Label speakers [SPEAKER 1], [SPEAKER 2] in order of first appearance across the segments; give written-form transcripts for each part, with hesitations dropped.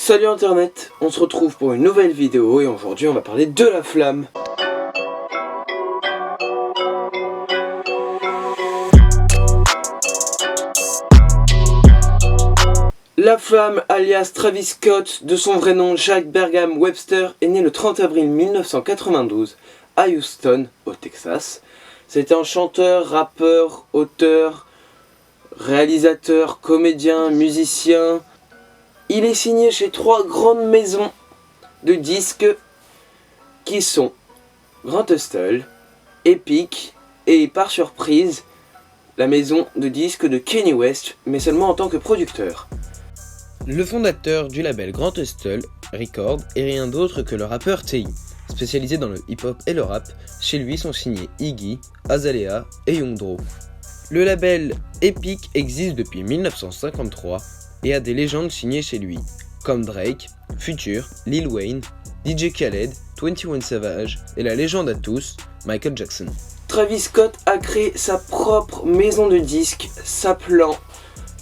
[SPEAKER 1] Salut internet, on se retrouve pour une nouvelle vidéo et aujourd'hui on va parler de La Flamme. La Flamme, alias Travis Scott, de son vrai nom Jack Bergham Webster, est né le 30 avril 1992 à Houston, au Texas. C'était un chanteur, rappeur, auteur, réalisateur, comédien, musicien. Il est signé chez 3 grandes maisons de disques qui sont Grand Hustle, Epic et par surprise la maison de disques de Kanye West, mais seulement en tant que producteur. Le fondateur du label Grand Hustle Records est rien d'autre que le rappeur T.I. Spécialisé dans le hip-hop et le rap, chez lui sont signés Iggy, Azalea et Young Dro. Le label Epic existe depuis 1953 et a des légendes signées chez lui, comme Drake, Future, Lil Wayne, DJ Khaled, 21 Savage et la légende à tous, Michael Jackson. Travis Scott a créé sa propre maison de disques s'appelant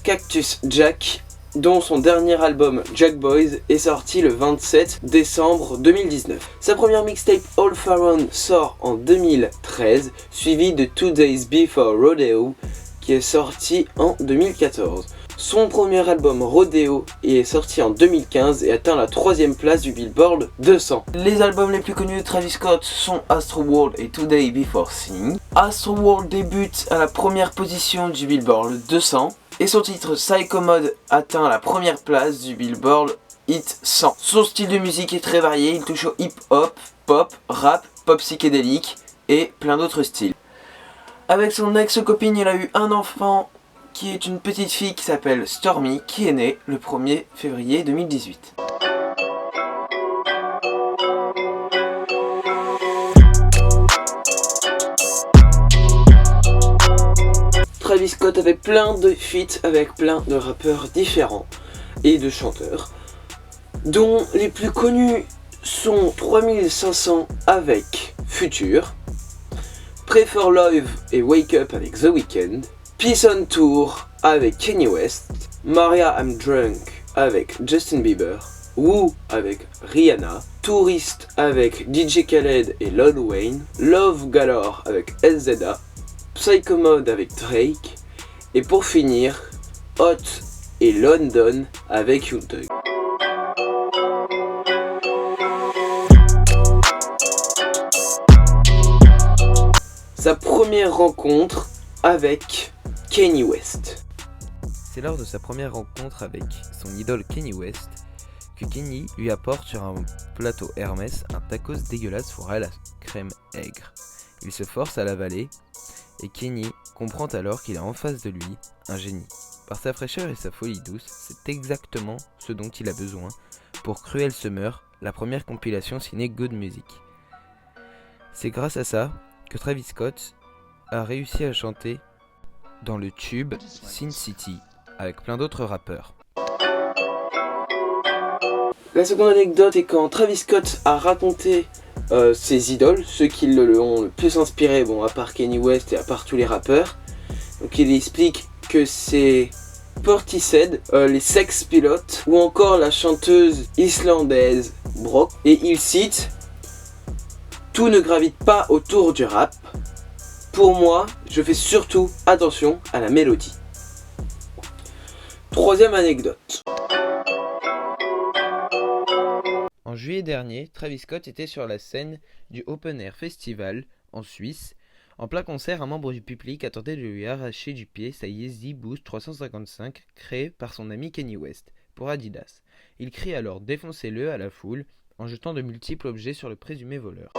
[SPEAKER 1] Cactus Jack, dont son dernier album Jack Boys est sorti le 27 décembre 2019. Sa première mixtape All Pharaoh sort en 2013, suivie de 2 Days Before Rodeo qui est sorti en 2014. Son premier album Rodeo est sorti en 2015 et atteint la 3e place du Billboard 200. Les albums les plus connus de Travis Scott sont Astroworld et Today Before Sing. Astroworld débute à la première position du Billboard 200 et son titre Psycho Mode atteint la première place du Billboard Hit 100. Son style de musique est très varié, il touche au hip-hop, pop, rap, pop psychédélique et plein d'autres styles. Avec son ex-copine, il a eu un enfant qui est une petite fille qui s'appelle Stormy, qui est née le 1er février 2018. Travis Scott avait plein de feats avec plein de rappeurs différents et de chanteurs, dont les plus connus sont 3500 avec Future, Pray for Love et Wake Up avec The Weeknd, Peace on Tour avec Kanye West, Maria I'm Drunk avec Justin Bieber, Woo avec Rihanna, Tourist avec DJ Khaled et Lil Wayne, Love Galore avec SZA, Psycho Mode avec Drake, et pour finir, Hot et London avec Young Thug. Sa première rencontre avec Kanye West.
[SPEAKER 2] C'est lors de sa première rencontre avec son idole Kanye West que Kanye lui apporte sur un plateau Hermès un tacos dégueulasse fourré à la crème aigre. Il se force à l'avaler et Kanye comprend alors qu'il a en face de lui un génie. Par sa fraîcheur et sa folie douce, c'est exactement ce dont il a besoin pour Cruel Summer, la première compilation signée Good Music. C'est grâce à ça que Travis Scott a réussi à chanter dans le tube Sin City avec plein d'autres rappeurs.
[SPEAKER 1] La seconde anecdote est quand Travis Scott a raconté ses idoles, ceux qui l'ont le plus inspiré, bon à part Kanye West et à part tous les rappeurs. Donc il explique que c'est Portishead, les Sex Pilots ou encore la chanteuse islandaise Brock, et il cite: tout ne gravite pas autour du rap. Pour moi, je fais surtout attention à la mélodie. Troisième anecdote.
[SPEAKER 2] En juillet dernier, Travis Scott était sur la scène du Open Air Festival en Suisse. En plein concert, un membre du public a tenté de lui arracher du pied sa Yeezy Boost 355 créée par son ami Kanye West pour Adidas. Il crie alors « Défoncez-le » à la foule en jetant de multiples objets sur le présumé voleur.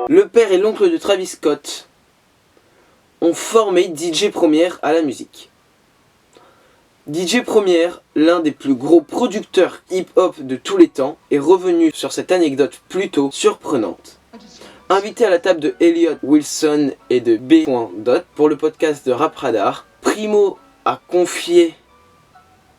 [SPEAKER 1] Le père et l'oncle de Travis Scott ont formé DJ Premier à la musique. DJ Premier, l'un des plus gros producteurs hip-hop de tous les temps, est revenu sur cette anecdote plutôt surprenante. Invité à la table de Elliot Wilson et de B. Dot pour le podcast de Rap Radar, Primo a confié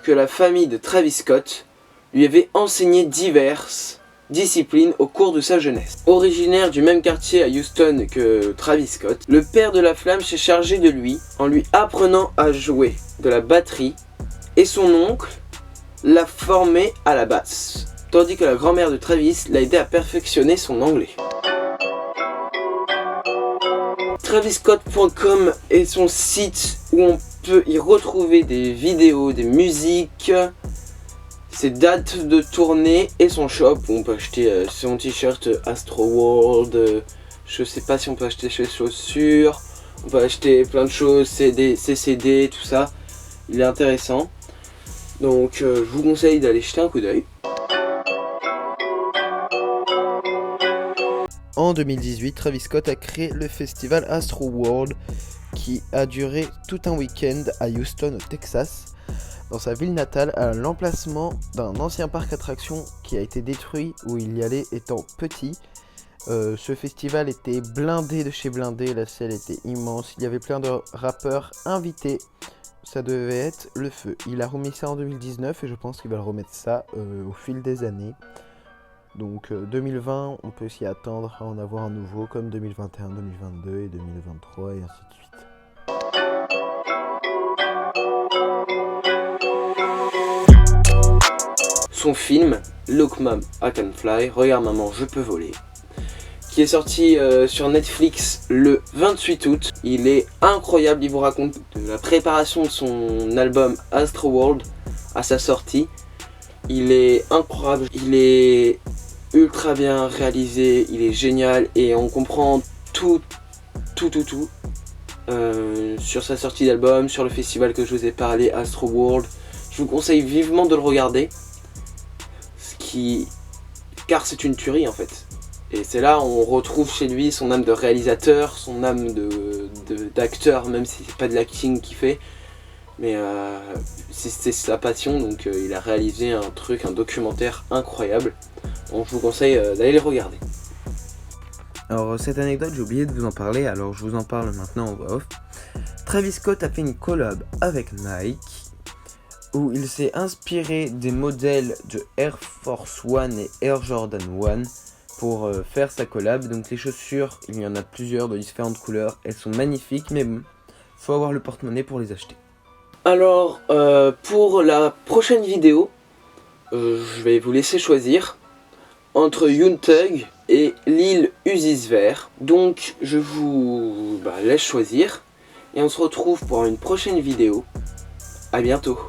[SPEAKER 1] que la famille de Travis Scott lui avait enseigné diverses discipline au cours de sa jeunesse. Originaire du même quartier à Houston que Travis Scott, le père de La Flamme s'est chargé de lui en lui apprenant à jouer de la batterie, et son oncle l'a formé à la basse, tandis que la grand-mère de Travis l'a aidé à perfectionner son anglais. TravisScott.com est son site où on peut y retrouver des vidéos, des musiques, ses dates de tournée et son shop où on peut acheter son t-shirt Astroworld, je sais pas si on peut acheter ses chaussures, on peut acheter plein de choses, ses CD, tout ça. Il est intéressant. Donc je vous conseille d'aller jeter un coup d'œil.
[SPEAKER 2] En 2018, Travis Scott a créé le festival Astroworld qui a duré tout un week-end à Houston au Texas, dans sa ville natale, à l'emplacement d'un ancien parc attraction qui a été détruit où il y allait étant petit. Ce festival était blindé de chez blindé, la salle était immense, il y avait plein de rappeurs invités, ça devait être le feu. Il a remis ça en 2019 et je pense qu'il va le remettre ça au fil des années. Donc 2020, on peut s'y attendre à en avoir un nouveau comme 2021, 2022 et 2023 et ainsi de suite.
[SPEAKER 1] Son film Look Mom, I Can Fly, Regarde Maman, Je Peux Voler, qui est sorti sur Netflix le 28 août. Il est incroyable, il vous raconte de la préparation de son album Astroworld à sa sortie. Il est incroyable, il est ultra bien réalisé, il est génial et on comprend tout sur sa sortie d'album, sur le festival que je vous ai parlé, Astroworld. Je vous conseille vivement de le regarder, car c'est une tuerie en fait. Et c'est là où on retrouve chez lui son âme de réalisateur, son âme d'acteur, même si c'est pas de l'acting qu'il fait. Mais c'est sa passion, donc il a réalisé un documentaire incroyable. Donc je vous conseille d'aller le regarder.
[SPEAKER 2] Alors cette anecdote, j'ai oublié de vous en parler, alors je vous en parle maintenant en voix off. Travis Scott a fait une collab avec Nike, où il s'est inspiré des modèles de Air Force One et Air Jordan 1 pour faire sa collab. Donc les chaussures, il y en a plusieurs de différentes couleurs, elles sont magnifiques, mais bon, faut avoir le porte-monnaie pour les acheter.
[SPEAKER 1] Alors pour la prochaine vidéo, je vais vous laisser choisir entre Yoon Thug et Lil Uzi Vert. Donc je vous laisse choisir et on se retrouve pour une prochaine vidéo. À bientôt.